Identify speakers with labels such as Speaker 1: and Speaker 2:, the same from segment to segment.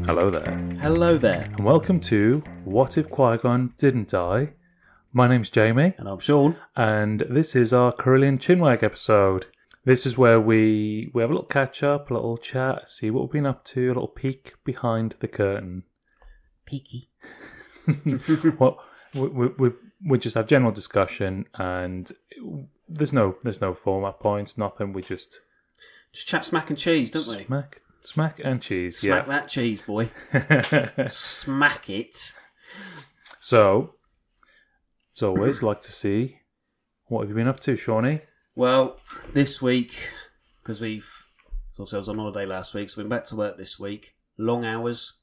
Speaker 1: Hello there,
Speaker 2: Hello there.
Speaker 1: and welcome to What If Qui-Gon Didn't Die? My name's Jamie,
Speaker 2: And I'm Shaun.
Speaker 1: and this is our Corellian Chinwag episode. This is where we have a little catch-up, a little chat, see what we've been up to, a little peek behind the curtain.
Speaker 2: Peaky.
Speaker 1: Well, we just have general discussion, and there's no format points, nothing. We just
Speaker 2: chat smack and cheese, don't we?
Speaker 1: Smack and cheese.
Speaker 2: Smack that cheese, boy. Smack it.
Speaker 1: So, as always, like to see what have you been up to, Shawnee?
Speaker 2: Well, this week, because I was on holiday last week, so we've been back to work this week. Long hours.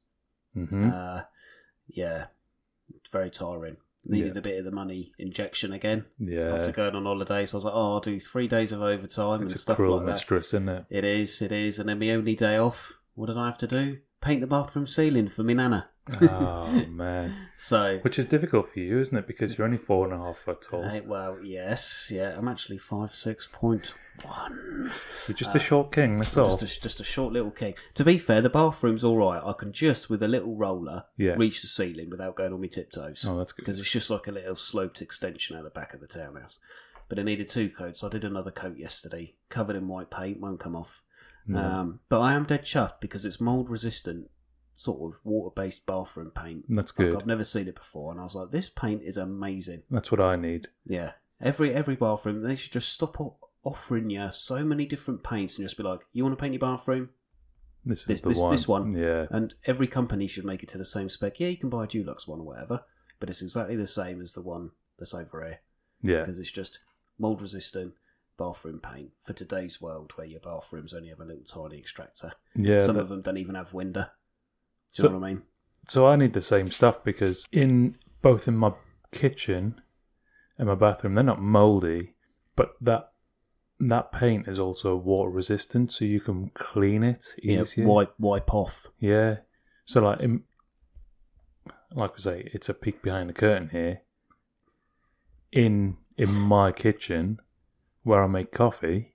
Speaker 1: Mm-hmm.
Speaker 2: Yeah, very tiring. Needed a bit of the money injection again after going on holiday. So I was like, I'll do 3 days of overtime and stuff like that. It's a cruel
Speaker 1: mistress, isn't it?
Speaker 2: It is. And then my only day off, what did I have to do? Paint the bathroom ceiling for me nana.
Speaker 1: Oh, man. Which is difficult for you, isn't it? Because you're only 4.5 foot tall.
Speaker 2: Well, yes. Yeah, I'm actually 5'6.1".
Speaker 1: You're just a short king, that's all.
Speaker 2: Just a short little king. To be fair, the bathroom's all right. I can just, with a little roller, reach the ceiling without going on my tiptoes.
Speaker 1: Oh, that's good.
Speaker 2: Because it's just like a little sloped extension out the back of the townhouse. But I needed 2 coats. I did another coat yesterday, covered in white paint, won't come off. No. But I am dead chuffed because it's mould resistant, sort of water-based bathroom paint.
Speaker 1: That's good.
Speaker 2: I've never seen it before, and I was like, this paint is amazing.
Speaker 1: That's what I need.
Speaker 2: Yeah. Every bathroom, they should just stop offering you so many different paints and just be like, you want to paint your bathroom?
Speaker 1: This one.
Speaker 2: This one.
Speaker 1: Yeah.
Speaker 2: And every company should make it to the same spec. Yeah, you can buy a Dulux one or whatever, but it's exactly the same as the one that's over here.
Speaker 1: Yeah.
Speaker 2: Because it's just mould-resistant bathroom paint for today's world where your bathrooms only have a little tiny extractor.
Speaker 1: Yeah.
Speaker 2: Some of them don't even have window. Do you know what I mean?
Speaker 1: So I need the same stuff because both in my kitchen and my bathroom, they're not mouldy, but that paint is also water resistant, so you can clean it easier.
Speaker 2: Yeah, wipe off.
Speaker 1: Yeah. So like we say, it's a peek behind the curtain here. In my kitchen, where I make coffee,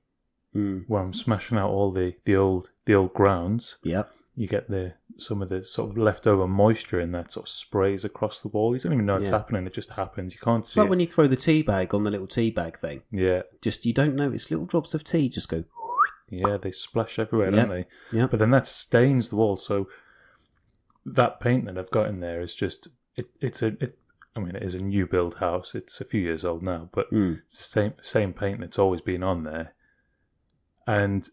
Speaker 1: where I'm smashing out all the old grounds.
Speaker 2: Yeah.
Speaker 1: You get some of the sort of leftover moisture in that sort of sprays across the wall. You don't even know it's happening. It just happens. You can't see
Speaker 2: it's like when you throw the tea bag on the little tea bag thing.
Speaker 1: Yeah.
Speaker 2: Just, you don't notice little drops of tea just go...
Speaker 1: Yeah, they splash everywhere, don't they?
Speaker 2: Yeah.
Speaker 1: But then that stains the wall. So that paint that I've got in there is just... It is a new build house. It's a few years old now, but it's the same paint that's always been on there. And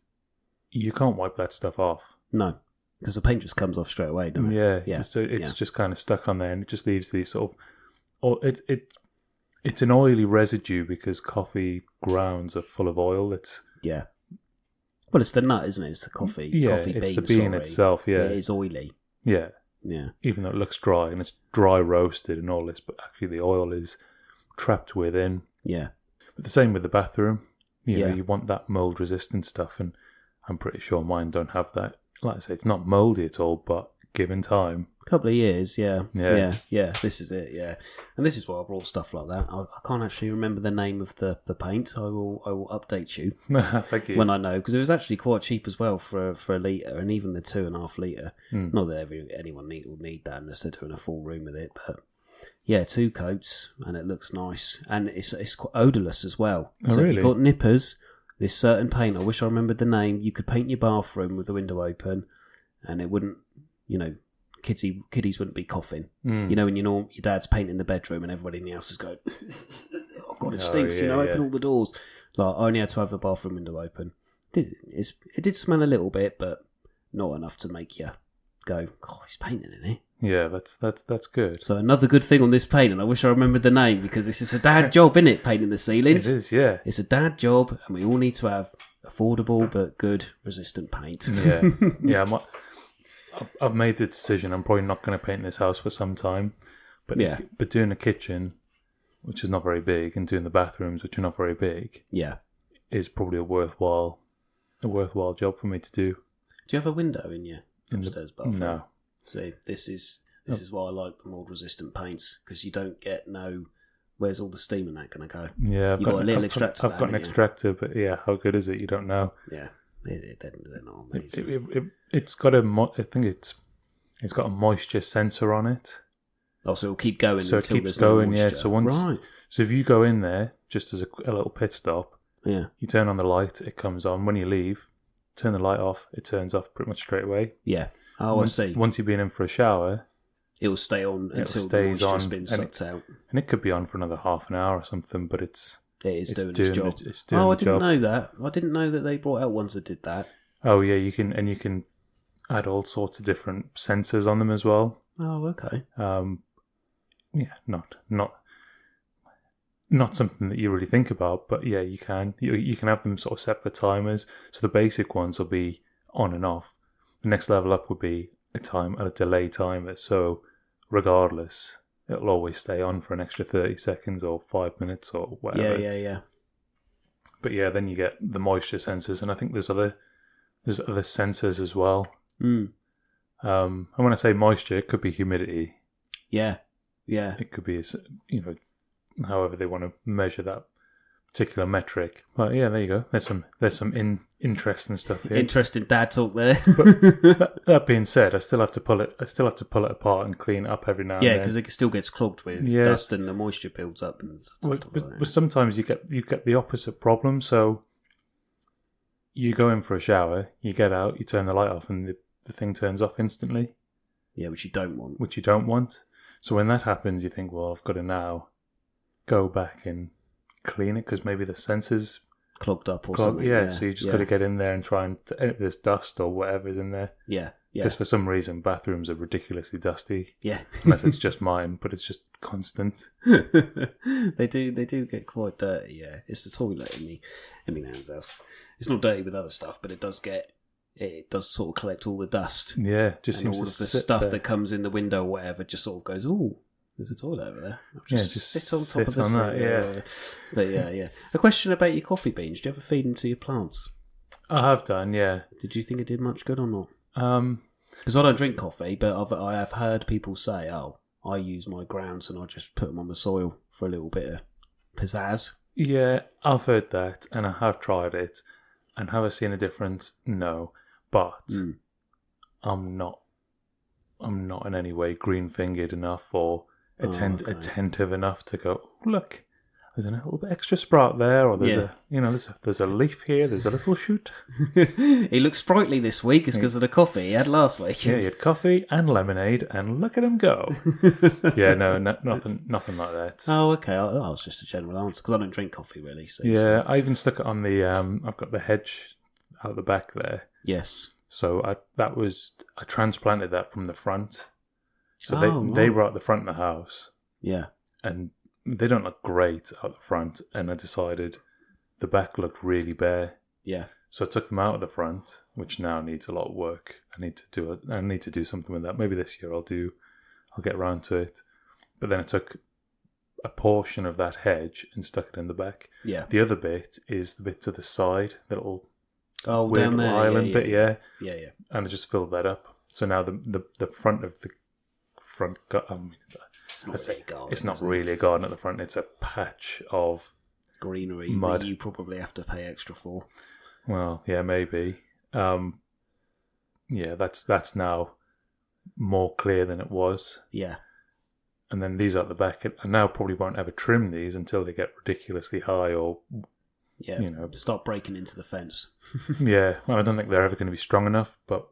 Speaker 1: you can't wipe that stuff off.
Speaker 2: No. Because the paint just comes off straight away, doesn't it?
Speaker 1: Yeah. So it's just kind of stuck on there, and it just leaves these sort of... It's an oily residue because coffee grounds are full of oil.
Speaker 2: Yeah. Well, it's the nut, isn't it? It's the coffee.
Speaker 1: Yeah,
Speaker 2: coffee
Speaker 1: it's
Speaker 2: bean,
Speaker 1: the bean itself, yeah.
Speaker 2: It is oily.
Speaker 1: Yeah.
Speaker 2: Yeah.
Speaker 1: Even though it looks dry, and it's dry roasted and all this, but actually the oil is trapped within.
Speaker 2: Yeah.
Speaker 1: But the same with the bathroom. You know, you want that mould resistant stuff, and I'm pretty sure mine don't have that. Like I say, it's not mouldy at all, but given time.
Speaker 2: A couple of years, yeah. This is it, yeah. And this is why I brought stuff like that. I can't actually remember the name of the paint. I will update you.
Speaker 1: Thank you.
Speaker 2: When I know, because it was actually quite cheap as well for a litre, and even the 2.5 litre. Not that anyone will need that unless they're doing a full room with it, but yeah, 2 coats, and it looks nice. And it's quite odourless as well.
Speaker 1: Oh,
Speaker 2: so
Speaker 1: really?
Speaker 2: if you've got nippers... This certain paint, I wish I remembered the name. You could paint your bathroom with the window open, and it wouldn't, kiddies wouldn't be coughing. You know, when your dad's painting the bedroom and everybody in the house is going, "Oh God, it stinks!" Open all the doors. Like I only had to have the bathroom window open. It did smell a little bit, but not enough to make you go, "Oh, he's painting in it."
Speaker 1: Yeah, that's good.
Speaker 2: So another good thing on this paint, and I wish I remembered the name because this is a dad job, isn't it? Painting the ceilings.
Speaker 1: It is, yeah.
Speaker 2: It's a dad job, and we all need to have affordable but good resistant paint.
Speaker 1: Yeah. I've made the decision. I'm probably not going to paint this house for some time, but doing the kitchen, which is not very big, and doing the bathrooms, which are not very big, is probably a worthwhile job for me to do.
Speaker 2: Do you have a window in your upstairs bathroom?
Speaker 1: No.
Speaker 2: See, this is why I like the mold resistant paints, because you don't get where's all the steam and that going to go.
Speaker 1: Yeah,
Speaker 2: You've got a little extractor.
Speaker 1: I've got an extractor, but yeah, how good is it? You don't know.
Speaker 2: Yeah, they're not amazing.
Speaker 1: It's got I think It's got a moisture sensor on it.
Speaker 2: Oh, so it'll keep going
Speaker 1: So it
Speaker 2: until
Speaker 1: keeps
Speaker 2: there's
Speaker 1: going,
Speaker 2: no
Speaker 1: yeah.
Speaker 2: moisture.
Speaker 1: So once,
Speaker 2: Right.
Speaker 1: so if you go in there just as a little pit stop,
Speaker 2: Yeah.
Speaker 1: you turn on the light, it comes on. When you leave, turn the light off, it turns off pretty much straight away.
Speaker 2: Yeah. Oh, I see.
Speaker 1: Once you've been in for a shower,
Speaker 2: It will stay on until the
Speaker 1: stays
Speaker 2: moisture's
Speaker 1: on,
Speaker 2: been
Speaker 1: and
Speaker 2: sucked out.
Speaker 1: and it could be on for another half an hour or something, but it's
Speaker 2: It is
Speaker 1: it's
Speaker 2: doing its job.
Speaker 1: It's doing
Speaker 2: Oh, I
Speaker 1: the
Speaker 2: didn't
Speaker 1: job.
Speaker 2: know that. I didn't know that they brought out ones that did that.
Speaker 1: Oh yeah, you can add all sorts of different sensors on them as well.
Speaker 2: Oh, okay.
Speaker 1: Yeah, not something that you really think about, but yeah, you can have them sort of set for timers. So the basic ones will be on and off. The next level up would be a delay timer. So regardless, it'll always stay on for an extra 30 seconds or 5 minutes or whatever.
Speaker 2: Yeah.
Speaker 1: But yeah, then you get the moisture sensors, and I think there's other sensors as well.
Speaker 2: Mm.
Speaker 1: And when I say moisture, it could be humidity.
Speaker 2: Yeah.
Speaker 1: It could be, however they want to measure that particular metric. But yeah, there you go. There's some interesting stuff here.
Speaker 2: Interesting dad talk there.
Speaker 1: But that being said, I still have to pull it apart and clean it up every now and
Speaker 2: Yeah,
Speaker 1: then.
Speaker 2: because it still gets clogged with dust and the moisture builds up and stuff
Speaker 1: But sometimes you get the opposite problem. So you go in for a shower, you get out, you turn the light off, and the thing turns off instantly.
Speaker 2: Yeah, which you don't want.
Speaker 1: Which you don't want. So when that happens, you think, well, I've got to now go back and clean it because maybe the sensors
Speaker 2: clogged up or something.
Speaker 1: Yeah, so you just got to get in there and try and if there's dust or whatever's in there.
Speaker 2: Yeah.
Speaker 1: Because for some reason, bathrooms are ridiculously dusty.
Speaker 2: Yeah.
Speaker 1: Unless it's just mine, but it's just constant.
Speaker 2: They do get quite dirty, yeah. It's the toilet in my nan's house. It's not dirty with other stuff, but it does sort of collect all the dust.
Speaker 1: Yeah, just
Speaker 2: and
Speaker 1: seems
Speaker 2: all
Speaker 1: to
Speaker 2: of the
Speaker 1: sit
Speaker 2: stuff
Speaker 1: there.
Speaker 2: that comes in the window or whatever just sort of goes, ooh, there's a toilet over there. I'll just sit on top
Speaker 1: sit
Speaker 2: of this.
Speaker 1: on that, yeah.
Speaker 2: But yeah. A question about your coffee beans. Do you ever feed them to your plants?
Speaker 1: I have done, yeah.
Speaker 2: Did you think it did much good or not? Because I don't drink coffee, but I have heard people say, oh, I use my grounds and I just put them on the soil for a little bit of pizzazz.
Speaker 1: Yeah, I've heard that, and I have tried it, and have I seen a difference? No, but I'm not in any way green-fingered enough or attentive enough to go, look, there's a little bit extra sprout there, or there's a leaf here, there's a little shoot.
Speaker 2: He looks sprightly this week. It's because of the coffee he had last week.
Speaker 1: Yeah, he had coffee and lemonade, and look at him go. Yeah, nothing like that.
Speaker 2: Oh, okay. That was just a general answer because I don't drink coffee really. So
Speaker 1: yeah, I even stuck it on the. I've got the hedge out the back there.
Speaker 2: Yes.
Speaker 1: So I transplanted that from the front. So
Speaker 2: Oh,
Speaker 1: they
Speaker 2: right.
Speaker 1: were at the front of the house,
Speaker 2: Yeah.
Speaker 1: and they don't look great out the front. And I decided the back looked really bare.
Speaker 2: Yeah.
Speaker 1: So I took them out of the front, which now needs a lot of work. I need to do something with that. Maybe this year I'll get around to it. But then I took a portion of that hedge and stuck it in the back.
Speaker 2: Yeah.
Speaker 1: The other bit is the bit to the side, the little
Speaker 2: Down
Speaker 1: weird
Speaker 2: there.
Speaker 1: island bit, yeah.
Speaker 2: Yeah.
Speaker 1: And I just filled that up. So now the front of the front, it's not really a garden at the front. It's a patch of
Speaker 2: greenery
Speaker 1: mud.
Speaker 2: that you probably have to pay extra for.
Speaker 1: Well, yeah, maybe. Yeah, that's now more clear than it was.
Speaker 2: Yeah.
Speaker 1: And then these at the back, I now probably won't ever trim these until they get ridiculously high or,
Speaker 2: start breaking into the fence.
Speaker 1: yeah. Well, I don't think they're ever going to be strong enough, but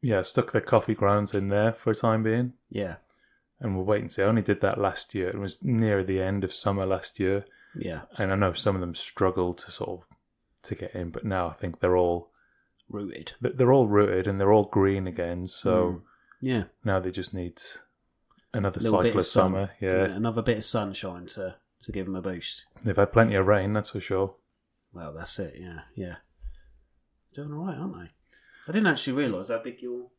Speaker 1: yeah, I stuck the coffee grounds in there for a time being.
Speaker 2: Yeah.
Speaker 1: And we'll wait and see. I only did that last year. It was near the end of summer last year.
Speaker 2: Yeah.
Speaker 1: And I know some of them struggled to get in, but now I think they're all
Speaker 2: rooted.
Speaker 1: They're all rooted and they're all green again. So
Speaker 2: yeah,
Speaker 1: now they just need another
Speaker 2: little
Speaker 1: cycle of summer. Yeah,
Speaker 2: another bit of sunshine to give them a boost.
Speaker 1: They've had plenty of rain, that's for sure.
Speaker 2: Well, that's it. Yeah. Doing all right, aren't they? I didn't actually realise how big your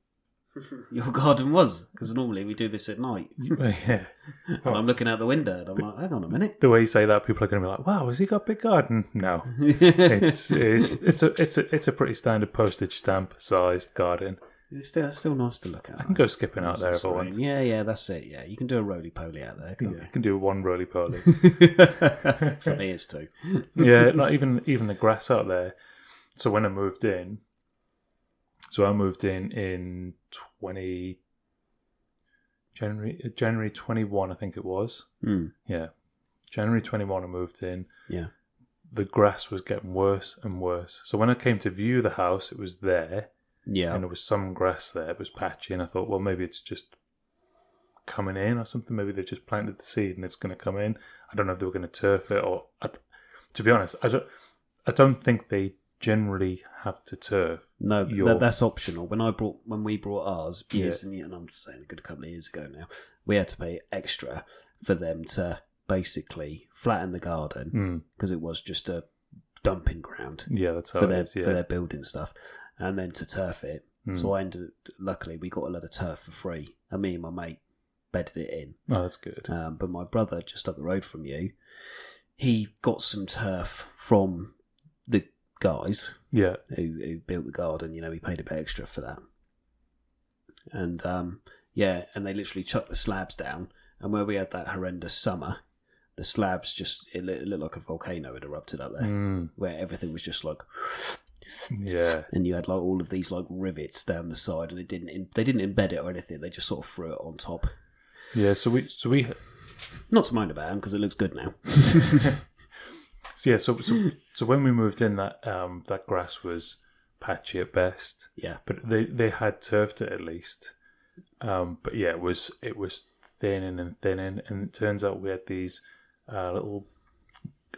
Speaker 2: garden was, because normally we do this at night.
Speaker 1: Yeah.
Speaker 2: And I'm looking out the window and I'm like, hang on a minute.
Speaker 1: The way you say that, people are going to be like, "Wow, has he got a big garden?" No, it's a pretty standard postage stamp sized garden.
Speaker 2: It's still nice to look at.
Speaker 1: I can go skipping out there if I want.
Speaker 2: Yeah, that's it. Yeah, you can do a roly-poly out there, can't you?
Speaker 1: I can do one roly-poly.
Speaker 2: For me, it's two.
Speaker 1: Yeah, not even the grass out there. So when I moved in, in 2020, January 21, I think it was. Yeah, January 21, I moved in.
Speaker 2: Yeah.
Speaker 1: The grass was getting worse and worse. So when I came to view the house, it was there.
Speaker 2: Yeah.
Speaker 1: And there was some grass there. It was patchy. And I thought, well, maybe it's just coming in or something. Maybe they just planted the seed and it's going to come in. I don't know if they were going to turf it or... to be honest, I don't think they generally have to turf.
Speaker 2: No, that's optional. When we brought ours years and I'm saying a good couple of years ago now, we had to pay extra for them to basically flatten the garden because it was just a dumping ground.
Speaker 1: Yeah, that's how
Speaker 2: for
Speaker 1: for
Speaker 2: their building stuff, and then to turf it. So luckily we got a lot of turf for free, and me and my mate bedded it in.
Speaker 1: Oh, that's good.
Speaker 2: But my brother, just up the road from you, he got some turf from the guys who built the garden. He paid a bit extra for that. And and they literally chucked the slabs down, and where we had that horrendous summer, the slabs it looked like a volcano had erupted up there, where everything was just like...
Speaker 1: Yeah.
Speaker 2: And you had like all of these like rivets down the side, and they didn't embed it or anything, they just sort of threw it on top.
Speaker 1: Yeah, so we
Speaker 2: not to moan about them because it looks good now.
Speaker 1: So when we moved in, that grass was patchy at best.
Speaker 2: Yeah,
Speaker 1: but they had turfed it at least. But yeah, it was thinning and thinning, and it turns out we had these little...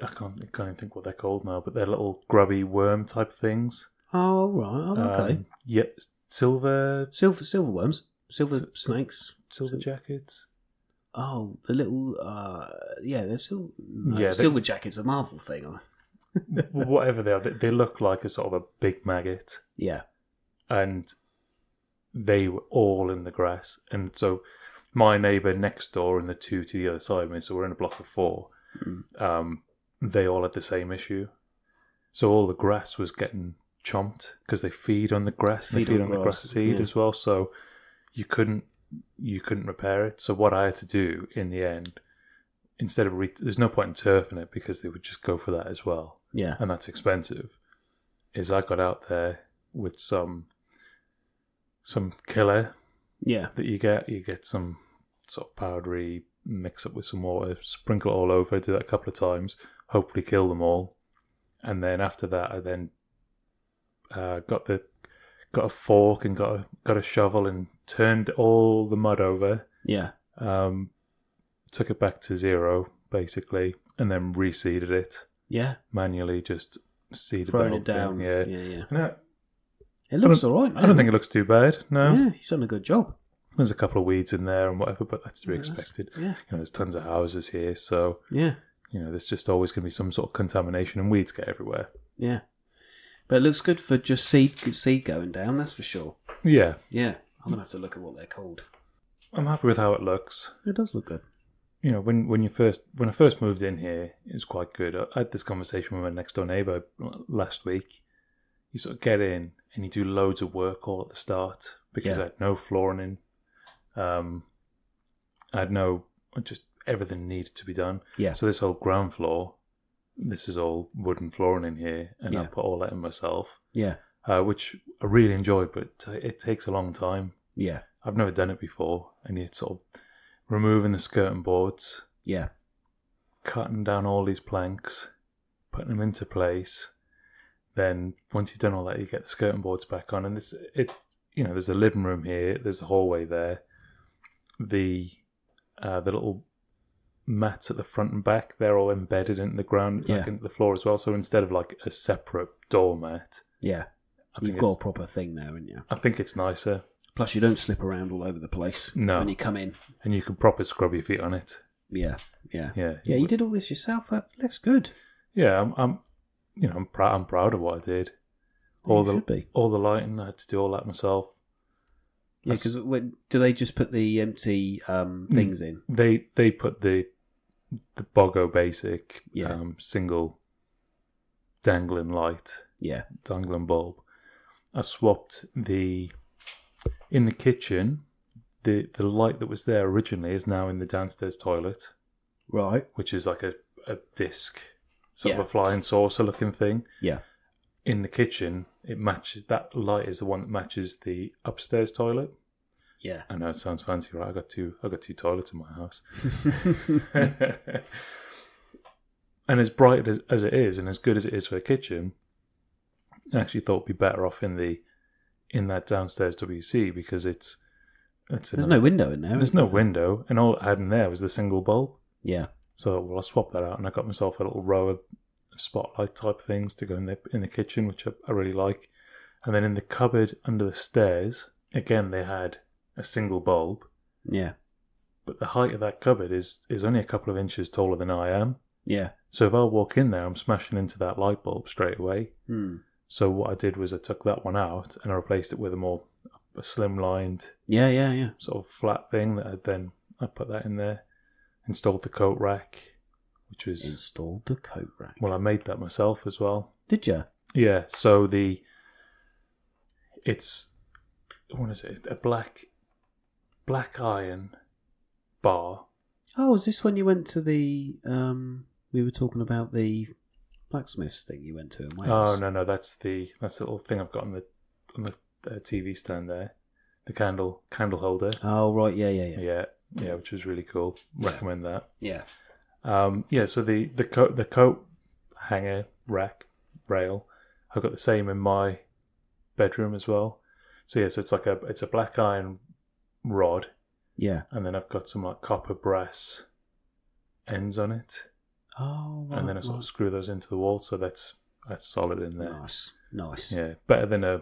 Speaker 1: I can't even think what they're called now, but they're little grubby worm type things.
Speaker 2: Oh right, okay.
Speaker 1: Yeah, silver
Speaker 2: worms, snakes,
Speaker 1: silver jackets.
Speaker 2: Oh, the little, they're silver. No, silver jacket's a Marvel thing.
Speaker 1: Whatever they are, they look like a sort of a big maggot.
Speaker 2: Yeah. And
Speaker 1: they were all in the grass. And so my neighbour next door and the two to the other side of me, so we're in a block of 4, they all had the same issue. So all the grass was getting chomped because they feed on the grass. They feed on the grass seed as well. So you couldn't repair it. So what I had to do in the end, instead of there's no point in turfing it because they would just go for that as well.
Speaker 2: Yeah,
Speaker 1: and that's expensive. Is I got out there with some killer.
Speaker 2: Yeah,
Speaker 1: that you get some sort of powdery, mix up with some water, sprinkle it all over, do that a couple of times, hopefully kill them all, and then after that I then got a fork and got a shovel and turned all the mud over.
Speaker 2: Yeah.
Speaker 1: Took it back to 0 basically, and then reseeded it.
Speaker 2: Yeah.
Speaker 1: Manually, just seeded
Speaker 2: throwing it down.
Speaker 1: Yeah.
Speaker 2: No, it looks all right.
Speaker 1: I don't think it looks too bad. No.
Speaker 2: Yeah, you've done a good job.
Speaker 1: There's a couple of weeds in there and whatever, but that's to be expected.
Speaker 2: Yeah.
Speaker 1: There's tons of houses here, so
Speaker 2: yeah.
Speaker 1: There's just always going to be some sort of contamination, and weeds get everywhere.
Speaker 2: Yeah. But it looks good for just seed going down, that's for sure.
Speaker 1: Yeah.
Speaker 2: Yeah. I'm going to have to look at what they're called.
Speaker 1: I'm happy with how it looks.
Speaker 2: It does look good.
Speaker 1: When I first moved in here, it was quite good. I had this conversation with my next door neighbour last week. You sort of get in and you do loads of work all at the start because I had no flooring in. I had just everything needed to be done.
Speaker 2: Yeah.
Speaker 1: So this whole ground floor, this is all wooden flooring in here, and I put all that in myself.
Speaker 2: Yeah.
Speaker 1: Which I really enjoyed, but it takes a long time.
Speaker 2: Yeah.
Speaker 1: I've never done it before, and you're sort of removing the skirting boards.
Speaker 2: Yeah.
Speaker 1: Cutting down all these planks, putting them into place. Then once you've done all that, you get the skirting boards back on, and there's a living room here, there's a hallway there. The little mats at the front and back, they're all embedded into the ground, into the floor as well. So instead of like a separate doormat,
Speaker 2: you've got a proper thing there, haven't you?
Speaker 1: I think it's nicer.
Speaker 2: Plus, you don't slip around all over the place when you come in,
Speaker 1: and you can proper scrub your feet on it.
Speaker 2: Yeah. You did all this yourself. That looks good.
Speaker 1: Yeah, I'm proud of what I did. All the lighting, I had to do all that myself.
Speaker 2: Yeah, because do they just put the empty things in?
Speaker 1: They put the Bogo basic single dangling light, dangling bulb. I swapped in the kitchen. The light that was there originally is now in the downstairs toilet,
Speaker 2: right?
Speaker 1: Which is like a disc, sort of a flying saucer looking thing.
Speaker 2: Yeah. In
Speaker 1: the kitchen, it matches. That light is the one that matches the upstairs toilet.
Speaker 2: Yeah.
Speaker 1: I know it sounds fancy, right? I got two toilets in my house. And as bright as it is, and as good as it is for a kitchen, I actually thought it'd be better off in that downstairs WC because there's
Speaker 2: no window in there.
Speaker 1: There's no window, and all I had in there was the single bulb.
Speaker 2: Yeah.
Speaker 1: So I'll swap that out, and I got myself a little row of spotlight type things to go in the kitchen, which I really like. And then in the cupboard under the stairs, again they had a single bulb.
Speaker 2: Yeah.
Speaker 1: But the height of that cupboard is only a couple of inches taller than I am.
Speaker 2: Yeah.
Speaker 1: So if I walk in there, I'm smashing into that light bulb straight away. So what I did was I took that one out and I replaced it with a slim-lined, sort of flat thing that I put that in there. Installed the coat rack, which was...
Speaker 2: Installed the coat rack.
Speaker 1: Well, I made that myself as well.
Speaker 2: Did you?
Speaker 1: Yeah, so it's... What is it? A black iron bar.
Speaker 2: Oh, is this when you went to the... we were talking about the blacksmith's thing you went to in Wales.
Speaker 1: Oh, no, that's the little thing I've got on the TV stand there. The candle holder.
Speaker 2: Oh, right, yeah.
Speaker 1: Yeah, which was really cool. Recommend that.
Speaker 2: Yeah.
Speaker 1: So the coat hanger rail, I've got the same in my bedroom as well. So yeah, so it's a black iron rod.
Speaker 2: Yeah.
Speaker 1: And then I've got some like copper brass ends on it.
Speaker 2: Oh, right.
Speaker 1: And then I sort of screw those into the wall, so that's solid in there.
Speaker 2: Nice.
Speaker 1: Yeah, better than I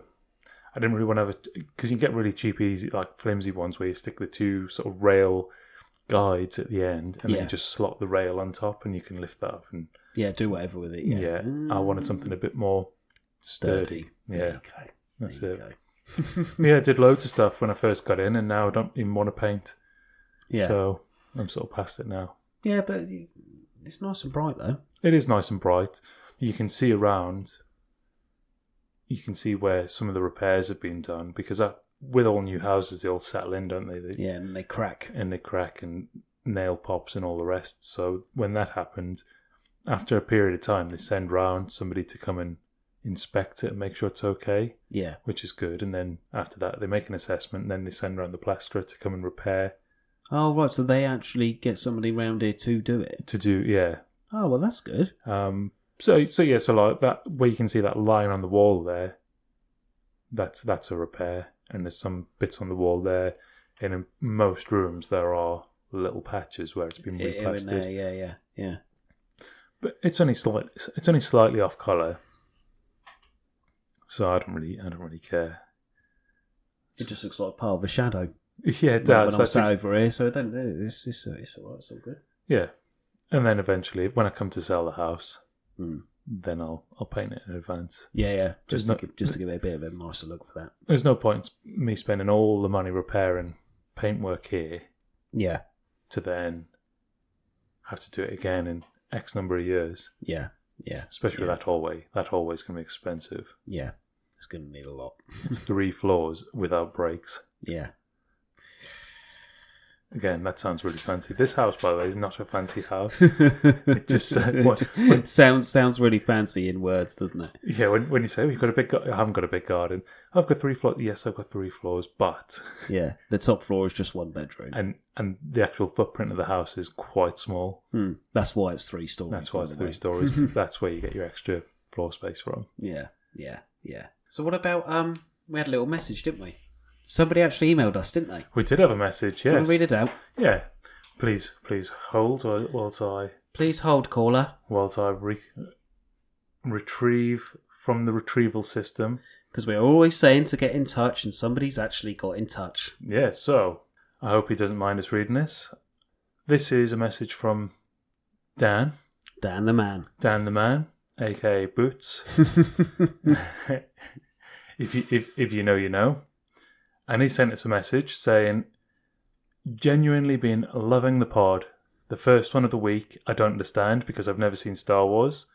Speaker 1: didn't really want to have because you get really cheap, easy, like flimsy ones where you stick the two sort of rail guides at the end, and then you just slot the rail on top, and you can lift that up and
Speaker 2: do whatever with it.
Speaker 1: Yeah, I wanted something a bit more sturdy. Yeah, that's it. Yeah, I did loads of stuff when I first got in, and now I don't even want to paint. Yeah, so I'm sort of past it now.
Speaker 2: Yeah, but it's nice and bright though.
Speaker 1: It is nice and bright. You can see around. You can see where some of the repairs have been done because with all new houses, they all settle in, don't they?
Speaker 2: And they crack. And
Speaker 1: nail pops and all the rest. So when that happened, after a period of time, they send round somebody to come and inspect it and make sure it's okay.
Speaker 2: Yeah.
Speaker 1: Which is good. And then after that, they make an assessment and then they send round the plasterer to come and repair.
Speaker 2: Oh, right. So they actually get somebody round here to do it?
Speaker 1: Yeah.
Speaker 2: Oh, well, that's good.
Speaker 1: So like that, where you can see that line on the wall there, that's a repair. And there's some bits on the wall there. And in most rooms, there are little patches where it's been replastered.
Speaker 2: Yeah.
Speaker 1: But it's only slightly off colour, so I don't really care.
Speaker 2: It just looks like part of a shadow.
Speaker 1: Yeah, it does.
Speaker 2: When I'm sat over here, so I don't know. It's alright. It's all good.
Speaker 1: Yeah, and then eventually, when I come to sell the house, then I'll paint it in advance.
Speaker 2: Yeah. Just to give it a bit of a nicer look for that.
Speaker 1: There's no point me spending all the money repairing paintwork here.
Speaker 2: Yeah.
Speaker 1: To then have to do it again in X number of years.
Speaker 2: Yeah.
Speaker 1: Especially that hallway. That hallway's going to be expensive.
Speaker 2: Yeah. It's going to need a lot.
Speaker 1: It's 3 floors without breaks.
Speaker 2: Yeah.
Speaker 1: Again, that sounds really fancy. This house, by the way, is not a fancy house. It just
Speaker 2: sounds really fancy in words, doesn't it?
Speaker 1: Yeah, when you say, I haven't got a big garden. I've got 3 floors. Yes, I've got 3 floors, but...
Speaker 2: Yeah, the top floor is just 1 bedroom.
Speaker 1: And the actual footprint of the house is quite small.
Speaker 2: That's why it's 3 stories.
Speaker 1: That's why it's 3 stories. That's where you get your extra floor space from.
Speaker 2: Yeah. So what about, we had a little message, didn't we? Somebody actually emailed us, didn't they?
Speaker 1: We did have a message, yes.
Speaker 2: Do you want to read it out?
Speaker 1: Yeah. Please hold whilst I...
Speaker 2: Please hold, caller.
Speaker 1: Whilst I retrieve from the retrieval system.
Speaker 2: Because we're always saying to get in touch, and somebody's actually got in touch.
Speaker 1: Yeah, so I hope he doesn't mind us reading this. This is a message from Dan.
Speaker 2: Dan the man.
Speaker 1: Dan the man, a.k.a. Boots. If you know, you know. And he sent us a message saying, genuinely been loving the pod. The first one of the week, I don't understand because I've never seen Star Wars.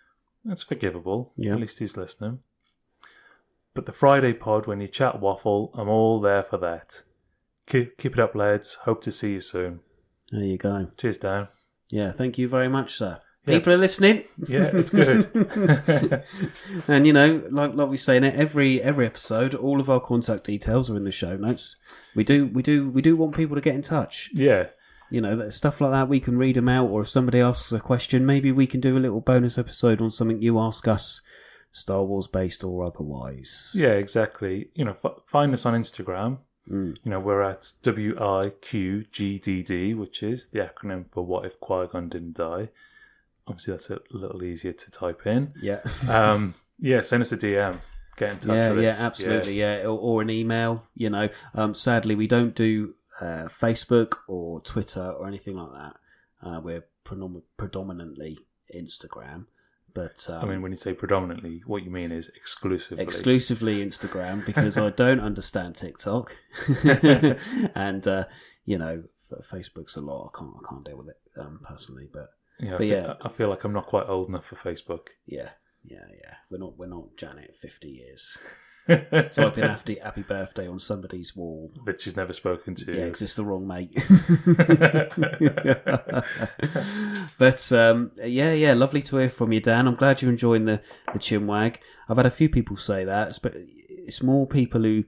Speaker 1: That's forgivable. Yeah. At least he's listening. But the Friday pod, when you chat waffle, I'm all there for that. Keep it up, lads. Hope to see you soon.
Speaker 2: There you go.
Speaker 1: Cheers, Dan.
Speaker 2: Yeah, thank you very much, sir. People are listening.
Speaker 1: Yeah, it's good.
Speaker 2: And you know, like we say in every episode, all of our contact details are in the show notes. We do want people to get in touch.
Speaker 1: Yeah.
Speaker 2: You know, stuff like that, we can read them out, or if somebody asks a question, maybe we can do a little bonus episode on something you ask us, Star Wars based or otherwise.
Speaker 1: Yeah, exactly. You know, find us on Instagram. You know, we're at WIQGDD, which is the acronym for What If Qui-Gon Didn't Die. Obviously, that's a little easier to type in.
Speaker 2: Yeah.
Speaker 1: Yeah, send us a DM. Get in touch with us.
Speaker 2: Yeah, absolutely. Yeah, or an email. You know, sadly, we don't do Facebook or Twitter or anything like that. We're predominantly Instagram. But
Speaker 1: I mean, when you say predominantly, what you mean is exclusively.
Speaker 2: Exclusively Instagram, because I don't understand TikTok. And, you know, Facebook's a lot. I can't deal with it personally. But
Speaker 1: yeah, I feel like I'm not quite old enough for Facebook.
Speaker 2: Yeah. We're not Janet 50 years. Typing happy birthday on somebody's wall
Speaker 1: that she's never spoken to.
Speaker 2: Yeah, because it's the wrong mate. But yeah, lovely to hear from you, Dan. I'm glad you're enjoying the Chinwag. I've had a few people say that, but it's more people who,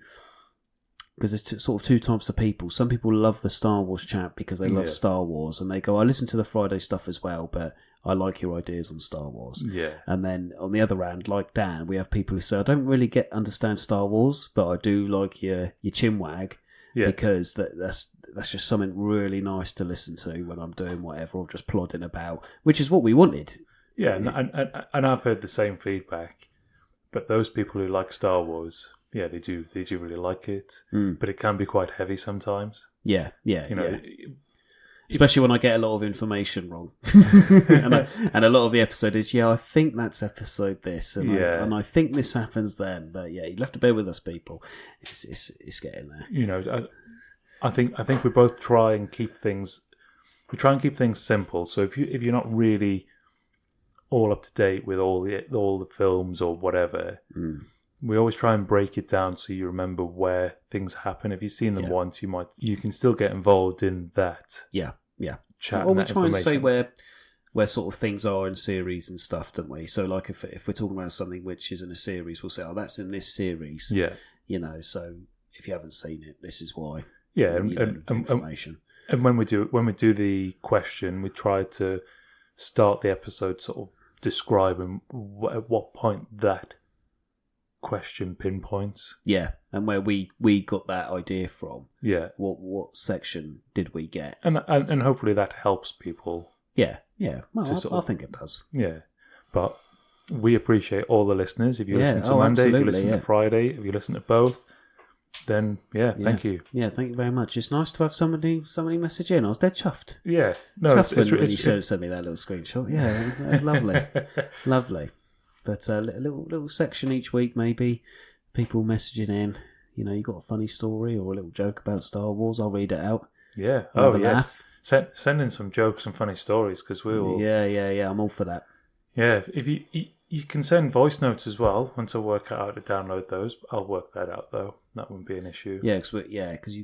Speaker 2: because there's sort of two types of people. Some people love the Star Wars chat because they love Star Wars, and they go, I listen to the Friday stuff as well, but I like your ideas on Star Wars.
Speaker 1: Yeah.
Speaker 2: And then on the other hand, like Dan, we have people who say, I don't really understand Star Wars, but I do like your Chinwag, because that's just something really nice to listen to when I'm doing whatever or just plodding about, which is what we wanted.
Speaker 1: Yeah, and I've heard the same feedback. But those people who like Star Wars, yeah, they do really like it. But it can be quite heavy sometimes.
Speaker 2: Yeah.
Speaker 1: You know.
Speaker 2: Especially when I get a lot of information wrong. and a lot of the episode is, I think that's episode this. And I think this happens then. But yeah, you'll have to bear with us, people. It's getting there.
Speaker 1: You know, I think we both try and keep things simple. So if you're not really all up to date with all the films or whatever, we always try and break it down so you remember where things happen. If you've seen them once, you can still get involved in that.
Speaker 2: Yeah.
Speaker 1: Chat.
Speaker 2: Well, we try and say where sort of things are in series and stuff, don't we? So, like, if we're talking about something which is in a series, we'll say, "Oh, that's in this series."
Speaker 1: Yeah.
Speaker 2: You know, so if you haven't seen it, this is why.
Speaker 1: Yeah, and
Speaker 2: information.
Speaker 1: And when we do the question, we try to start the episode sort of describing at what point that question pinpoints.
Speaker 2: Yeah, and where we got that idea from.
Speaker 1: Yeah.
Speaker 2: What section did we get?
Speaker 1: And hopefully that helps people.
Speaker 2: Yeah. Well, I think it does.
Speaker 1: Yeah. But we appreciate all the listeners. If you listen to Monday, if you listen to Friday, if you listen to both, then thank you.
Speaker 2: Yeah, thank you very much. It's nice to have somebody message in. I was dead chuffed.
Speaker 1: Yeah. No,
Speaker 2: chuffed when you sent me that little screenshot. Yeah, it was lovely. Lovely. But a little section each week, maybe. People messaging in. You know, you got a funny story or a little joke about Star Wars, I'll read it out.
Speaker 1: Yeah. Yes. Send in some jokes and funny stories, because we will.
Speaker 2: Yeah. I'm all for that.
Speaker 1: Yeah. If you can send voice notes as well. Once I work out how to download those, I'll work that out though. That wouldn't be an issue.
Speaker 2: Yeah, because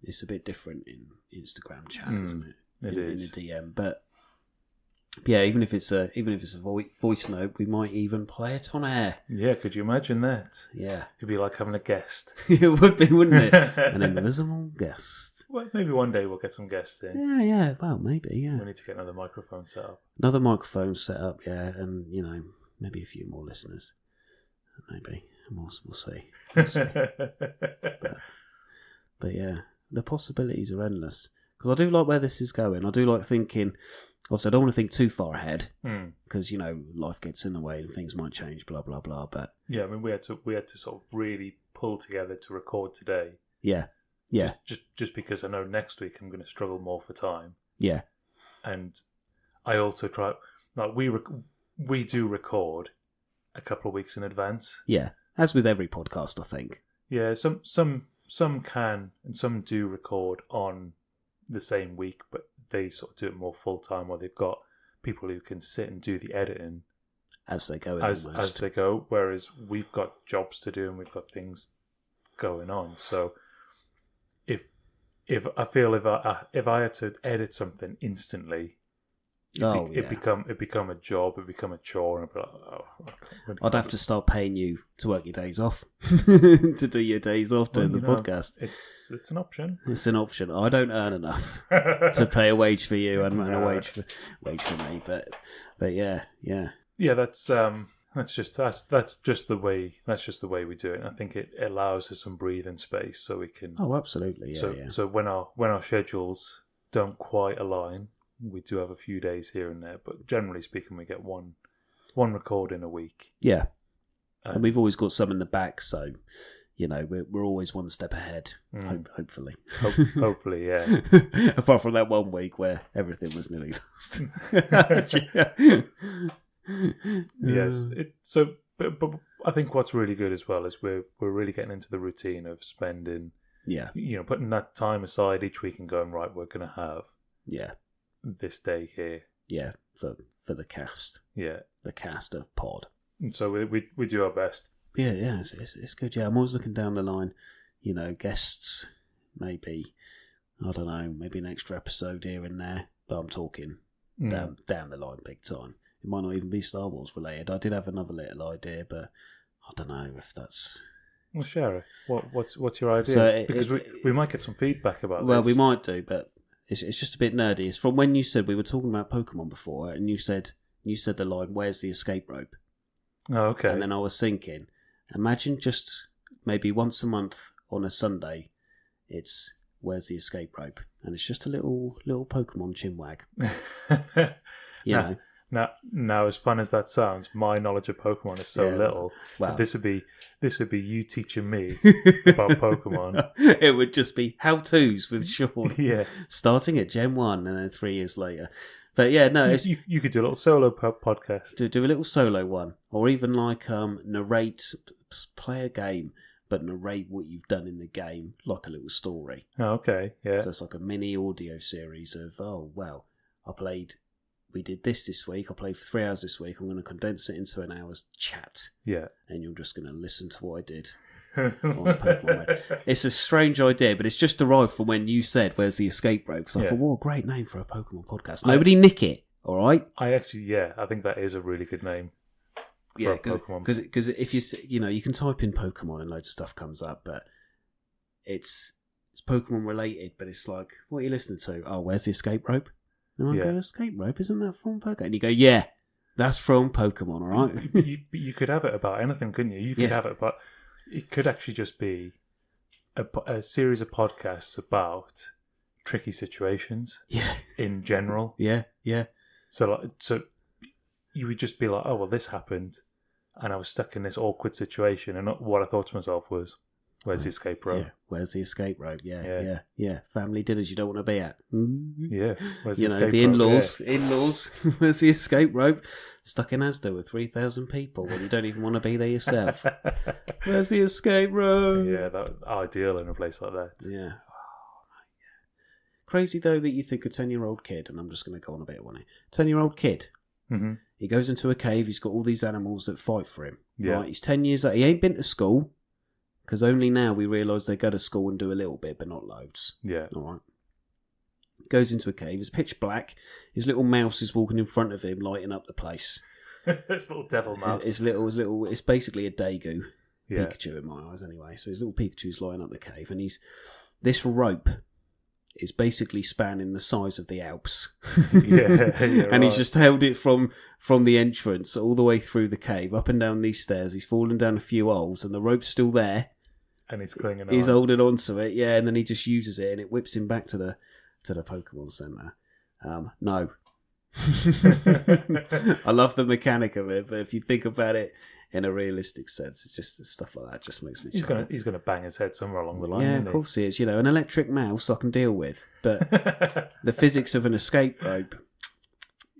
Speaker 2: it's a bit different in Instagram chat, isn't it?
Speaker 1: It is
Speaker 2: in the DM, but. Yeah, even if it's a voice note, we might even play it on air.
Speaker 1: Yeah, could you imagine that?
Speaker 2: Yeah,
Speaker 1: it'd be like having a guest.
Speaker 2: It would be, wouldn't it? An invisible guest.
Speaker 1: Well, maybe one day we'll get some guests in.
Speaker 2: Yeah. Well, maybe. Yeah.
Speaker 1: We need to get another microphone set up.
Speaker 2: Another microphone set up. Yeah, and maybe a few more listeners. Maybe we'll see. But yeah, the possibilities are endless. Because I do like where this is going. I do like thinking. Obviously, I don't want to think too far ahead because life gets in the way and things might change. Blah blah blah. But
Speaker 1: yeah, I mean, we had to sort of really pull together to record today.
Speaker 2: Yeah.
Speaker 1: Just because I know next week I'm going to struggle more for time.
Speaker 2: Yeah.
Speaker 1: And I also try we do record a couple of weeks in advance.
Speaker 2: Yeah, as with every podcast, I think.
Speaker 1: Yeah, some can and some do record on the same week, but they sort of do it more full time, where they've got people who can sit and do the editing
Speaker 2: as they go.
Speaker 1: As they go, whereas we've got jobs to do and we've got things going on. So if I feel if I had to edit something instantly, it become a job, it become a chore, and I'd be like,
Speaker 2: I'd have to start paying you to work your days off, to do your days off doing the podcast.
Speaker 1: It's an option.
Speaker 2: It's an option. I don't earn enough to pay a wage for you and a wage for me, but yeah.
Speaker 1: That's just the way we do it. And I think it allows us some breathing space so we can.
Speaker 2: Oh, absolutely. Yeah.
Speaker 1: So when our schedules don't quite align, we do have a few days here and there, but generally speaking, we get one recording a week.
Speaker 2: Yeah, and we've always got some in the back, so we're always one step ahead. Hopefully,
Speaker 1: hopefully, yeah.
Speaker 2: Apart from that one week where everything was nearly lost.
Speaker 1: Yes. But I think what's really good as well is we're really getting into the routine of spending. Yeah. Putting that time aside each week and going, right, we're going to have. Yeah. This day here.
Speaker 2: Yeah, for the cast.
Speaker 1: Yeah.
Speaker 2: The cast of pod.
Speaker 1: And so we do our best.
Speaker 2: Yeah, it's good. Yeah, I'm always looking down the line. Guests, maybe, I don't know, maybe an extra episode here and there. But I'm talking down the line big time. It might not even be Star Wars related. I did have another little idea, but I don't know if that's...
Speaker 1: Well, share it. What's your idea? Because we might get some feedback about this.
Speaker 2: Well, we might do, but it's just a bit nerdy. It's from when you said we were talking about Pokemon before, and you said the line, "Where's the escape rope?"
Speaker 1: Oh, okay.
Speaker 2: And then I was thinking, imagine just maybe once a month on a Sunday, it's "Where's the escape rope?" and it's just a little Pokemon chinwag.
Speaker 1: Now, as fun as that sounds, my knowledge of Pokemon is so little. Well, this would be you teaching me about Pokemon.
Speaker 2: It would just be how-tos with Shaun.
Speaker 1: Yeah,
Speaker 2: starting at Gen 1 and then 3 years later. But yeah, no,
Speaker 1: you could do a little solo podcast.
Speaker 2: Do a little solo one, or even like narrate, play a game, but narrate what you've done in the game, like a little story.
Speaker 1: Oh, okay, yeah.
Speaker 2: So it's like a mini audio series of we did this week. I played for 3 hours this week. I'm going to condense it into an hour's chat.
Speaker 1: Yeah.
Speaker 2: And you're just going to listen to what I did. It's a strange idea, but it's just derived from when you said, "Where's the escape rope?" Because I thought, what a great name for a Pokemon podcast. Nobody nick it, all right?
Speaker 1: I think that is a really good name.
Speaker 2: Yeah, because if you can type in Pokemon and loads of stuff comes up, but it's Pokemon related, but it's like, what are you listening to? Oh, where's the escape rope? And I go, escape rope, isn't that from Pokemon? And you go, yeah, that's from Pokemon, all right?
Speaker 1: you could have it about anything, couldn't you? You could have it about... It could actually just be a series of podcasts about tricky situations in general.
Speaker 2: Yeah.
Speaker 1: So you would just be like, oh, well, this happened, and I was stuck in this awkward situation, and what I thought to myself was, where's the escape rope?
Speaker 2: Yeah, where's the escape rope? Yeah. Family dinners you don't want to be at.
Speaker 1: Yeah, where's the escape rope?
Speaker 2: The in-laws. Where's the escape rope? Stuck in Asda with 3,000 people when you don't even want to be there yourself. Where's the escape rope?
Speaker 1: Yeah, that's ideal in a place like that.
Speaker 2: Yeah. Crazy though that you think a 10-year-old kid, and I'm just going to go on a bit on it. 10-year-old kid.
Speaker 1: Mm-hmm.
Speaker 2: He goes into a cave. He's got all these animals that fight for him.
Speaker 1: Yeah.
Speaker 2: Right? He's 10 years old. He ain't been to school. Because only now we realise they go to school and do a little bit, but not loads.
Speaker 1: Yeah.
Speaker 2: All right. Goes into a cave. It's pitch black. His little mouse is walking in front of him, lighting up the place.
Speaker 1: This little devil mouse.
Speaker 2: It's basically a Daegu.
Speaker 1: Yeah.
Speaker 2: Pikachu in my eyes, anyway. So his little Pikachu's lighting up the cave, and this rope is basically spanning the size of the Alps. And he's just held it from the entrance all the way through the cave, up and down these stairs. He's fallen down a few holes, and the rope's still there.
Speaker 1: And he's clinging on.
Speaker 2: He's holding on to it, and then he just uses it, and it whips him back to the Pokemon Center. No. I love the mechanic of it, but if you think about it in a realistic sense, it's just stuff like that just makes it.
Speaker 1: He's gonna bang his head somewhere along the line.
Speaker 2: Yeah, of course he is. An electric mouse I can deal with, but the physics of an escape rope.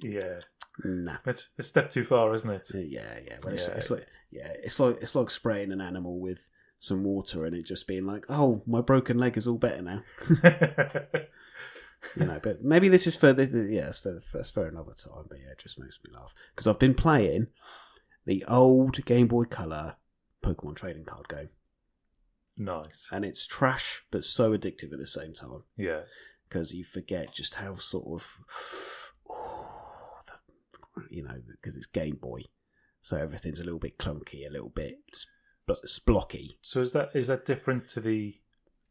Speaker 1: Yeah.
Speaker 2: Nah.
Speaker 1: It's a step too far, isn't it?
Speaker 2: Yeah. Well, it's like spraying an animal with some water and it just being like, oh, my broken leg is all better now. But maybe this is for it's for another time. But yeah, it just makes me laugh because I've been playing the old Game Boy Color Pokemon trading card game.
Speaker 1: Nice.
Speaker 2: And it's trash, but so addictive at the same time.
Speaker 1: Yeah.
Speaker 2: Because you forget just how sort of because it's Game Boy, so everything's a little bit clunky, a little bit blocky.
Speaker 1: So is that different to the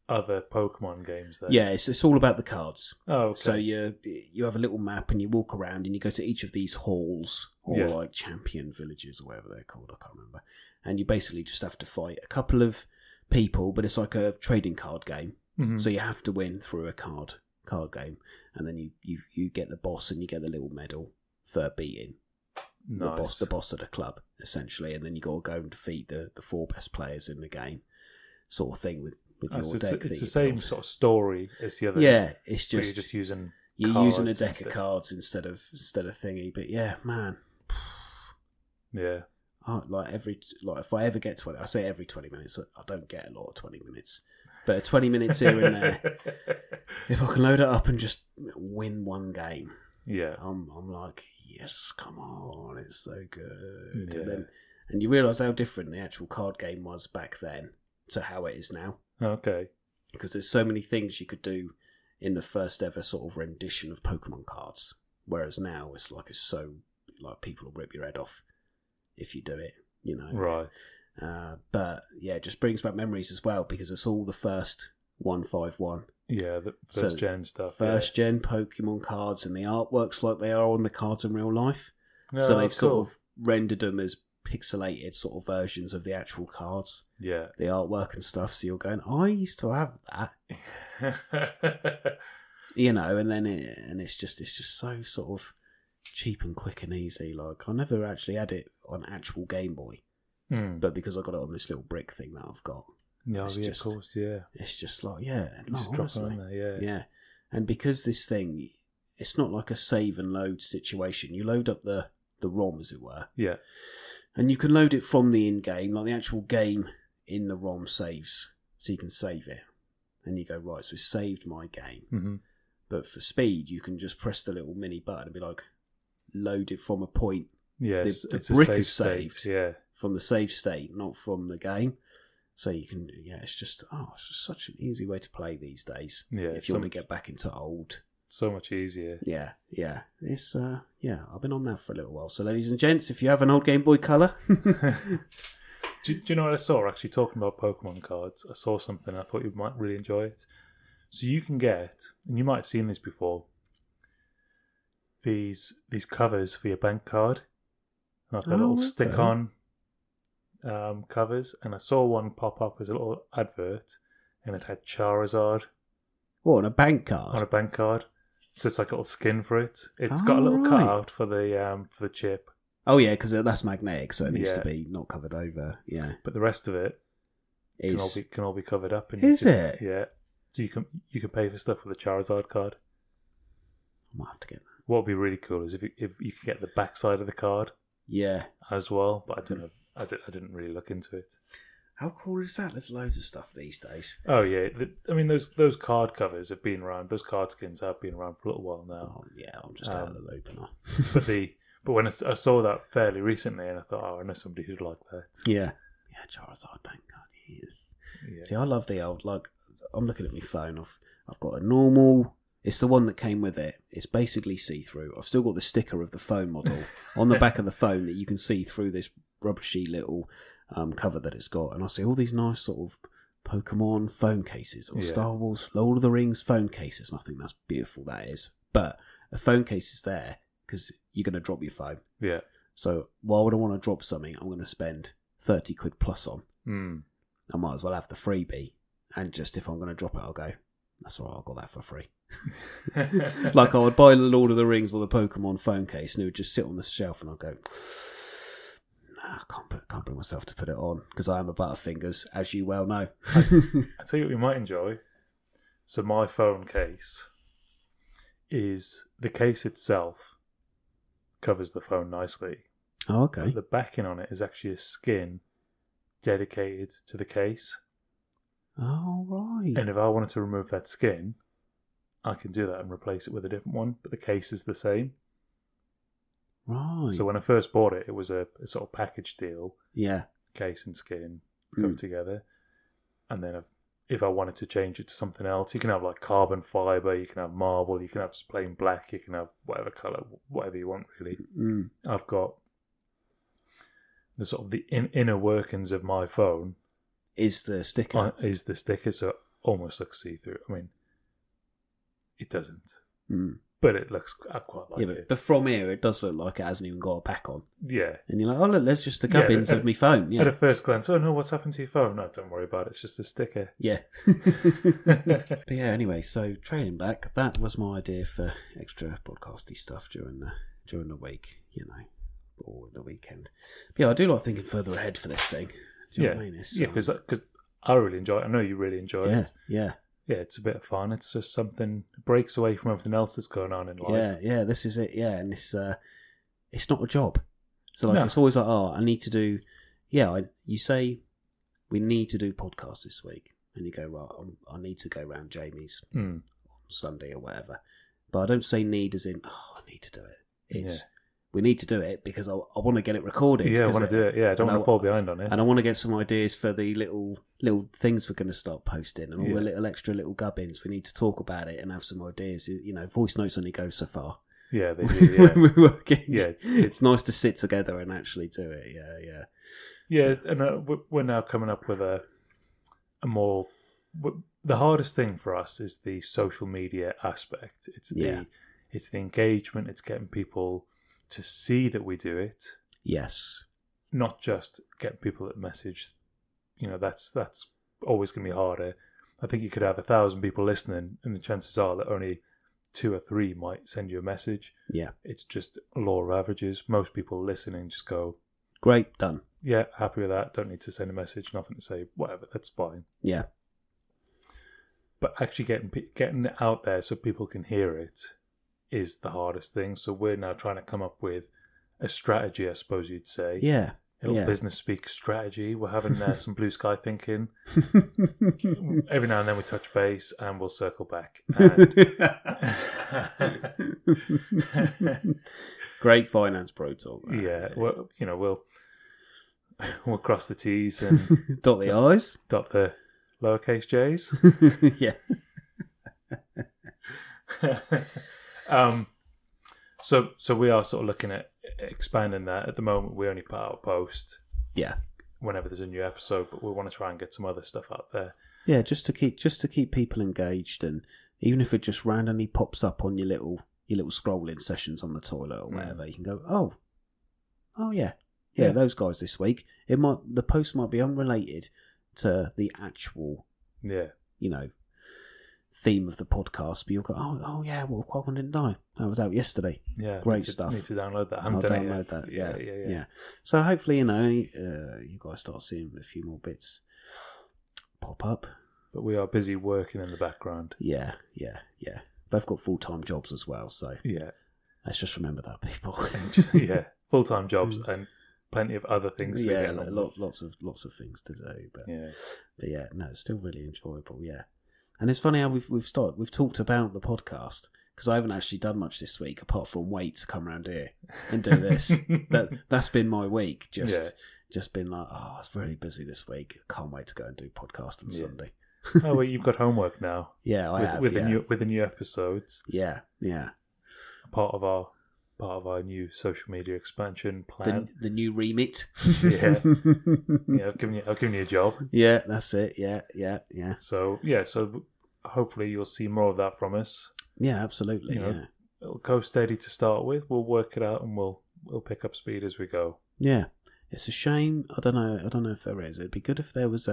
Speaker 1: other Pokemon games then?
Speaker 2: Yeah, it's all about the cards.
Speaker 1: Oh, okay.
Speaker 2: So you have a little map and you walk around and you go to each of these halls or like champion villages or whatever they're called, I can't remember. And you basically just have to fight a couple of people, but it's like a trading card game. Mm-hmm. So you have to win through a card game, and then you get the boss and you get the little medal for beating the boss of the club, essentially. And then you got to go and defeat the 4 best players in the game, sort of thing with your deck.
Speaker 1: It's the same sort of story as the others.
Speaker 2: Yeah, it's just
Speaker 1: you're just using
Speaker 2: a deck of cards instead of thingy. But yeah, man.
Speaker 1: Yeah.
Speaker 2: If I ever get 20, I say every 20 minutes. I don't get a lot of 20 minutes, but 20 minutes here and there. If I can load it up and just win one game, I'm like, yes, come on, it's so good. Yeah. And you realise how different the actual card game was back then to how it is now.
Speaker 1: Okay.
Speaker 2: Because there's so many things you could do in the first ever sort of rendition of Pokemon cards, whereas now it's so people will rip your head off if you do it,
Speaker 1: Right.
Speaker 2: But yeah, it just brings back memories as well, because it's all the first 151.
Speaker 1: Yeah, the first gen stuff.
Speaker 2: First gen Pokemon cards, and the artwork's like they are on the cards in real life. So they've sort of rendered them as pixelated sort of versions of the actual cards.
Speaker 1: Yeah.
Speaker 2: The artwork and stuff. So you're going, I used to have that. And then it's just so sort of cheap and quick and easy. Like, I never actually had it on actual Game Boy, but because I got it on this little brick thing that I've got.
Speaker 1: Yeah, of course, yeah.
Speaker 2: It's just like,
Speaker 1: just drop it on there,
Speaker 2: yeah. And because this thing, it's not like a save and load situation. You load up the ROM, as it were.
Speaker 1: Yeah.
Speaker 2: And you can load it from the in-game, like the actual game in the ROM saves, so you can save it. And you go, right, so it's saved my game.
Speaker 1: Mm-hmm.
Speaker 2: But for speed, you can just press the little mini button and be like, load it from a point.
Speaker 1: Yeah,
Speaker 2: the brick is saved
Speaker 1: state,
Speaker 2: from the save state, not from the game. So you can, it's just such an easy way to play these days.
Speaker 1: Yeah,
Speaker 2: if you want to get back into old.
Speaker 1: So much easier.
Speaker 2: Yeah. It's I've been on that for a little while. So ladies and gents, if you have an old Game Boy Color.
Speaker 1: Do you know what I saw? Actually, talking about Pokemon cards, I saw something. I thought you might really enjoy it. So you can get, and you might have seen this before, these covers for your bank card, like the little stick-on covers. And I saw one pop up as a little advert, and it had Charizard.
Speaker 2: What, on a bank card?
Speaker 1: On a bank card. So it's like a little skin for it. It's got a little cutout for the chip.
Speaker 2: Oh yeah, because that's magnetic, so it needs to be not covered over. Yeah,
Speaker 1: but the rest of it can all be covered up. And
Speaker 2: it?
Speaker 1: Yeah. So you can pay for stuff with a Charizard card.
Speaker 2: I might have to get that.
Speaker 1: What would be really cool is if you could get the back side of the card.
Speaker 2: Yeah.
Speaker 1: As well, but I don't know. I didn't really look into it.
Speaker 2: How cool is that? There's loads of stuff these days.
Speaker 1: Oh yeah, those card covers have been around. Those card skins have been around for a little while now.
Speaker 2: Oh yeah, I'm just out of the loop now.
Speaker 1: But when I saw that fairly recently, and I thought, I know somebody who'd like that.
Speaker 2: Yeah, Charizard bank card. Yeah. See, I love the old. Like, I'm looking at my phone. I've got a normal. It's the one that came with it. It's basically see-through. I've still got the sticker of the phone model on the back of the phone that you can see through this rubbishy little cover that it's got. And I see all these nice sort of Pokemon phone cases or Star Wars, Lord of the Rings phone cases. And I think that's beautiful, that is. But a phone case is there because you're going to drop your phone.
Speaker 1: Yeah.
Speaker 2: So why would I want to drop something I'm going to spend 30 quid plus on? I might as well have the freebie. And just if I'm going to drop it, I'll go, that's all right, I got that for free. Like I would buy the Lord of the Rings or the Pokemon phone case and it would just sit on the shelf and I'd go, I can't bring myself to put it on because I am a Butterfingers, as you well know.
Speaker 1: I tell you what you might enjoy. So my phone case is, the case itself covers the phone nicely.
Speaker 2: Oh, okay.
Speaker 1: But the backing on it is actually a skin dedicated to the case.
Speaker 2: Oh, right.
Speaker 1: And if I wanted to remove that skin, I can do that and replace it with a different one, but the case is the same.
Speaker 2: Right.
Speaker 1: So when I first bought it, it was a sort of package deal.
Speaker 2: Yeah.
Speaker 1: Case and skin go together. And then if I wanted to change it to something else. You can have like carbon fibre, you can have marble, you can have just plain black, you can have whatever colour, whatever you want really. I've got the sort of the inner workings of my phone
Speaker 2: is the sticker.
Speaker 1: So it almost looks see-through. I mean, it doesn't. But it looks, I quite like it.
Speaker 2: But from here, it does look like it hasn't even got a back on.
Speaker 1: Yeah.
Speaker 2: And you're like, oh, look, there's just the gubbins of my phone. Yeah.
Speaker 1: At a first glance, oh no, what's happened to your phone? No, don't worry about it. It's just a sticker.
Speaker 2: Yeah. But yeah, anyway, so trailing back, that was my idea for extra podcasty stuff during the week, or the weekend. But yeah, I do like thinking further ahead for this thing. Do you know what I mean?
Speaker 1: Because I really enjoy it. I know you really enjoy it.
Speaker 2: Yeah.
Speaker 1: Yeah, it's a bit of fun. It's just something that breaks away from everything else that's going on in life.
Speaker 2: Yeah, this is it. Yeah, and it's not a job. So it's always like, oh, I need to do. Yeah, you say we need to do podcasts this week, and you go, right, I need to go round Jamie's on Sunday or whatever. But I don't say need as in, oh, I need to do it. It's we need to do it because I want to get it recorded.
Speaker 1: Yeah, I want to do it. Yeah, I don't want to fall behind on it.
Speaker 2: And I want to get some ideas for the little things we're going to start posting and all the little extra little gubbins. We need to talk about it and have some ideas. Voice notes only go so far.
Speaker 1: Yeah, they do. Yeah,
Speaker 2: we're working.
Speaker 1: Yeah,
Speaker 2: it's nice to sit together and actually do it. Yeah.
Speaker 1: Yeah, and we're now coming up with a more. The hardest thing for us is the social media aspect. It's the engagement. It's getting people to see that we do it.
Speaker 2: Yes.
Speaker 1: Not just getting people that message. That's always going to be harder. I think you could have 1,000 people listening, and the chances are that only 2 or 3 might send you a message.
Speaker 2: Yeah.
Speaker 1: It's just a law of averages. Most people listening just go,
Speaker 2: great, done.
Speaker 1: Yeah, happy with that. Don't need to send a message. Nothing to say. Whatever. That's fine.
Speaker 2: Yeah.
Speaker 1: But actually getting it out there so people can hear it is the hardest thing. So we're now trying to come up with a strategy, I suppose you'd say.
Speaker 2: Yeah.
Speaker 1: A little business speak strategy. We're having some blue sky thinking. Every now and then we touch base and we'll circle back.
Speaker 2: Great finance pro talk.
Speaker 1: Yeah. Well, we'll cross the T's and
Speaker 2: dot the I's.
Speaker 1: Dot the lowercase J's.
Speaker 2: Yeah.
Speaker 1: So we are sort of looking at expanding that. At the moment, we only put out a post.
Speaker 2: Yeah.
Speaker 1: Whenever there's a new episode, but we want to try and get some other stuff out there.
Speaker 2: Yeah, just to keep people engaged, and even if it just randomly pops up on your little scrolling sessions on the toilet or whatever, you can go, oh yeah, those guys this week. The post might be unrelated to the actual theme of the podcast, but you'll go, oh yeah, well, Qui-Gon didn't die. That was out yesterday.
Speaker 1: Yeah,
Speaker 2: great stuff.
Speaker 1: Need to download that.
Speaker 2: I'll download that. Yeah. So hopefully, you guys start seeing a few more bits pop up.
Speaker 1: But we are busy working in the background.
Speaker 2: Yeah. Both got full-time jobs as well, so let's just remember that, people.
Speaker 1: Full-time jobs and plenty of other things.
Speaker 2: Lots of things to do. But yeah, no, it's still really enjoyable. Yeah. And it's funny how we've talked about the podcast, because I haven't actually done much this week apart from wait to come around here and do this. That's been my week. Just been like, I was really busy this week. Can't wait to go and do podcast on Sunday.
Speaker 1: Oh well, you've got homework now.
Speaker 2: Yeah, I have.
Speaker 1: With the new episodes.
Speaker 2: Yeah.
Speaker 1: Part of our new social media expansion plan.
Speaker 2: The new remit.
Speaker 1: Yeah. I've given you a job.
Speaker 2: Yeah, that's it. Yeah.
Speaker 1: So hopefully you'll see more of that from us.
Speaker 2: Yeah, absolutely.
Speaker 1: It'll go steady to start with. We'll work it out and we'll pick up speed as we go.
Speaker 2: Yeah. It's a shame. I don't know if there is. It'd be good if there was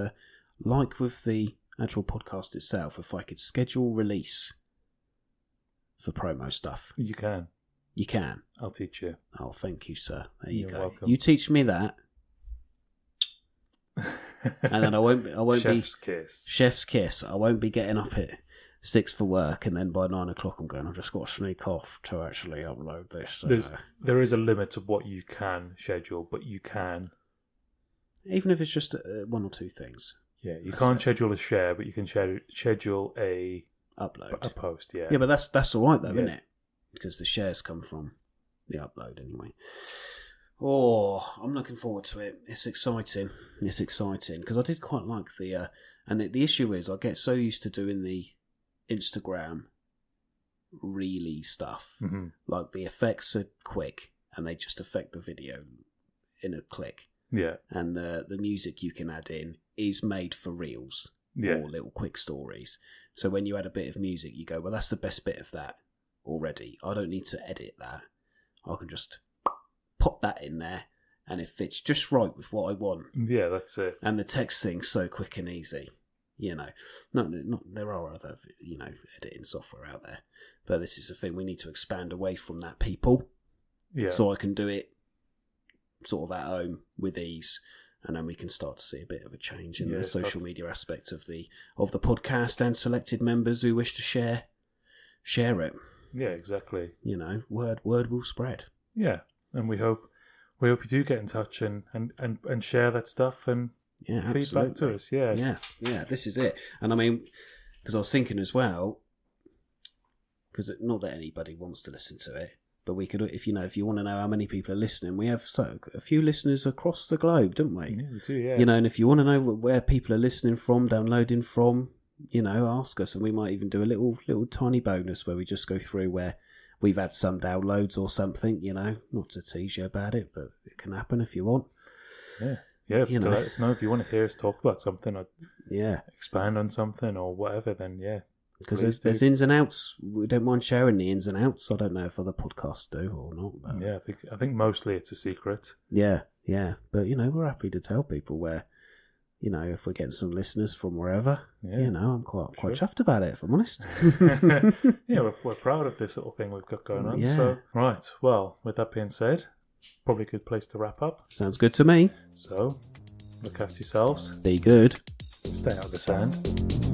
Speaker 2: like with the actual podcast itself, if I could schedule release for promo stuff.
Speaker 1: You can.
Speaker 2: You can.
Speaker 1: I'll teach you.
Speaker 2: Oh, thank you, sir. There you
Speaker 1: You're
Speaker 2: go.
Speaker 1: welcome.
Speaker 2: You teach me that, and then I won't
Speaker 1: Chef's
Speaker 2: be
Speaker 1: kiss.
Speaker 2: Chef's kiss. I won't be getting up at 6 for work, and then by 9 o'clock I'm going, I've just got to sneak off to actually upload this.
Speaker 1: There is a limit to what you can schedule, but you can.
Speaker 2: Even if it's just 1 or 2 things.
Speaker 1: Yeah, you can't schedule a share, but you can schedule a
Speaker 2: upload.
Speaker 1: A post, yeah.
Speaker 2: Yeah, but that's all right though, isn't it? Because the shares come from the upload anyway. Oh, I'm looking forward to it. It's exciting. Because I did quite like the And the issue is, I get so used to doing the Instagram really stuff.
Speaker 1: Mm-hmm.
Speaker 2: Like, the effects are quick, and they just affect the video in a click.
Speaker 1: Yeah.
Speaker 2: And the music you can add in is made for reels or little quick stories. So when you add a bit of music, you go, well, that's the best bit of that already. I don't need to edit that. I can just pop that in there, and it fits just right with what I want.
Speaker 1: Yeah, that's it.
Speaker 2: And the text thing's so quick and easy. You know, not there are other, you know, editing software out there, but this is the thing, we need to expand away from that, people.
Speaker 1: Yeah.
Speaker 2: So I can do it sort of at home with ease, and then we can start to see a bit of a change in the social media aspect of the podcast, and selected members who wish to share it.
Speaker 1: Yeah, exactly.
Speaker 2: You know, word will spread.
Speaker 1: Yeah, and we hope you do get in touch and share that stuff and feedback to us. Yeah.
Speaker 2: This is it. And I mean, because I was thinking as well, because not that anybody wants to listen to it, but we could, if you want to know how many people are listening, we have a few listeners across the globe, don't we?
Speaker 1: Yeah, we do. Yeah.
Speaker 2: You know, and if you want to know where people are listening from, downloading from, you know, ask us, and we might even do a little tiny bonus where we just go through where we've had some downloads or something. You know, not to tease you about it, but it can happen if you want.
Speaker 1: Yeah. Let us know if you want to hear us talk about something, or expand on something or whatever. Then
Speaker 2: because there's ins and outs. We don't mind sharing the ins and outs. I don't know if other podcasts do or not. But
Speaker 1: yeah, I think mostly it's a secret.
Speaker 2: Yeah. But you know, we're happy to tell people where. You know, if we're getting some listeners from wherever, you know, I'm quite chuffed about it, if I'm honest.
Speaker 1: Yeah, we're proud of this little thing we've got going on. Yeah. So, right, well, with that being said, probably a good place to wrap up.
Speaker 2: Sounds good to me.
Speaker 1: So, look after yourselves.
Speaker 2: Be good.
Speaker 1: Stay out of the sand.